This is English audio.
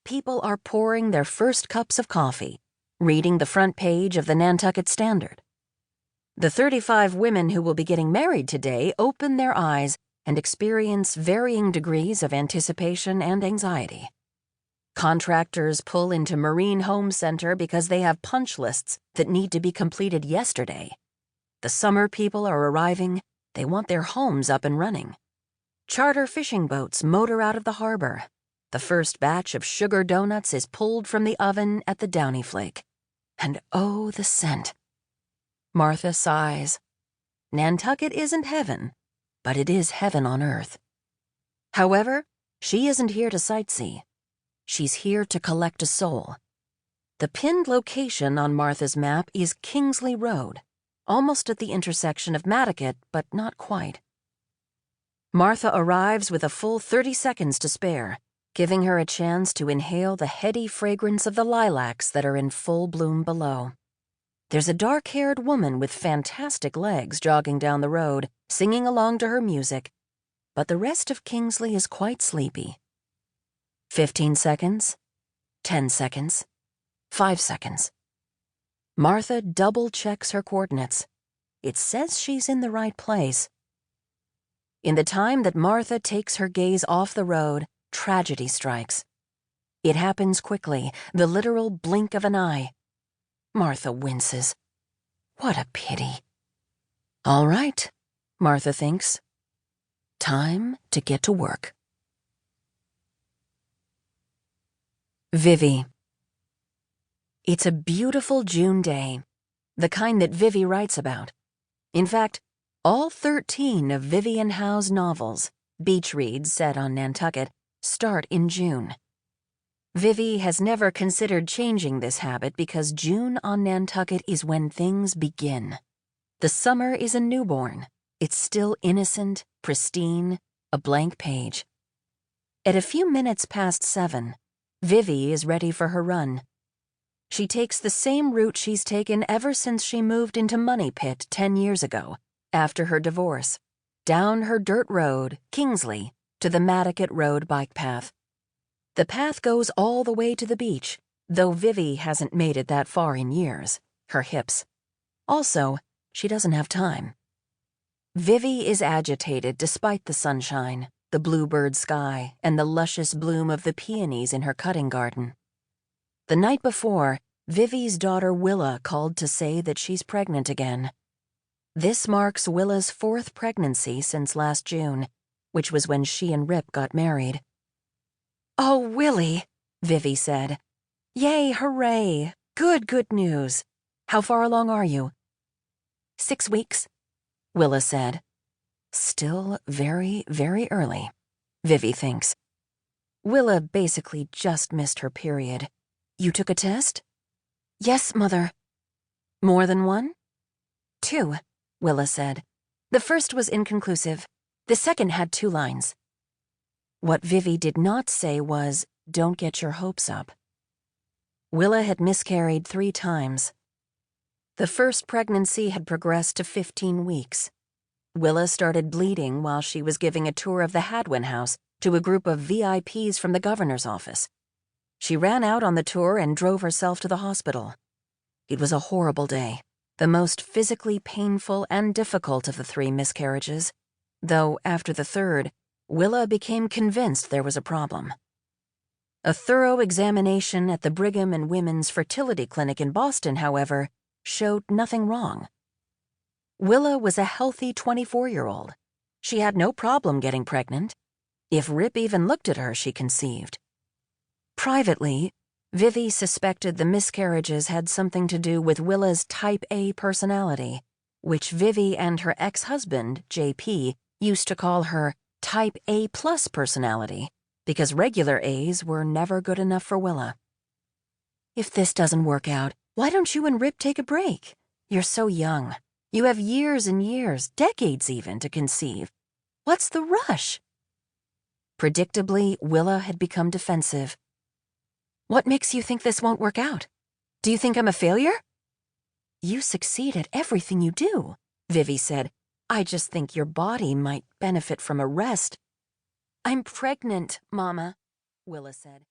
people are pouring their first cups of coffee, reading the front page of the Nantucket Standard. The 35 women who will be getting married today open their eyes and experience varying degrees of anticipation and anxiety. Contractors pull into Marine Home Center because they have punch lists that need to be completed yesterday. The summer people are arriving. They want their homes up and running. Charter fishing boats motor out of the harbor. The first batch of sugar donuts is pulled from the oven at the Downy Flake. And oh, the scent. Martha sighs. Nantucket isn't heaven, but it is heaven on earth. However, she isn't here to sightsee. She's here to collect a soul. The pinned location on Martha's map is Kingsley Road, almost at the intersection of Nantucket, but not quite. Martha arrives with a full 30 seconds to spare, giving her a chance to inhale the heady fragrance of the lilacs that are in full bloom below. There's a dark-haired woman with fantastic legs jogging down the road, singing along to her music, but the rest of Kingsley is quite sleepy. 15 seconds, 10 seconds, 5 seconds. Martha double-checks her coordinates. It says she's in the right place. In the time that Martha takes her gaze off the road, tragedy strikes. It happens quickly, the literal blink of an eye. Martha winces. What a pity. All right, Martha thinks. Time to get to work. Vivi. It's a beautiful June day, the kind that Vivi writes about. In fact, all 13 of Vivian Howe's novels, beach reads set on Nantucket, start in June. Vivi has never considered changing this habit because June on Nantucket is when things begin. The summer is a newborn. It's still innocent, pristine, a blank page. At a few minutes past 7, Vivi is ready for her run. She takes the same route she's taken ever since she moved into Money Pit 10 years ago, after her divorce, down her dirt road, Kingsley, to the Nantucket Road bike path. The path goes all the way to the beach, though Vivi hasn't made it that far in years, her hips. Also, she doesn't have time. Vivi is agitated despite the sunshine, the bluebird sky, and the luscious bloom of the peonies in her cutting garden. The night before, Vivi's daughter Willa called to say that she's pregnant again. This marks Willa's 4th pregnancy since last June, which was when she and Rip got married. "Oh, Willie," Vivi said. "Yay, hooray. Good news. How far along are you?" 6 weeks, Willa said. Still very, very early, Vivi thinks. Willa basically just missed her period. You took a test? Yes, Mother. More than one? 2, Willa said. The first was inconclusive. The second had 2 lines. What Vivi did not say was, don't get your hopes up. Willa had miscarried 3 times. The first pregnancy had progressed to 15 weeks. Willa started bleeding while she was giving a tour of the Hadwin house to a group of VIPs from the governor's office. She ran out on the tour and drove herself to the hospital. It was a horrible day, the most physically painful and difficult of the 3 miscarriages, though after the 3rd, Willa became convinced there was a problem. A thorough examination at the Brigham and Women's Fertility Clinic in Boston, however, showed nothing wrong. Willa was a healthy 24-year-old. She had no problem getting pregnant. If Rip even looked at her, she conceived. Privately, Vivi suspected the miscarriages had something to do with Willa's Type A personality, which Vivi and her ex-husband, JP, used to call her Type A+ personality, because regular A's were never good enough for Willa. If this doesn't work out, why don't you and Rip take a break? You're so young. You have years and years, decades even, to conceive. What's the rush? Predictably, Willa had become defensive. What makes you think this won't work out? Do you think I'm a failure? You succeed at everything you do, Vivi said. I just think your body might benefit from a rest. I'm pregnant, Mama, Willa said.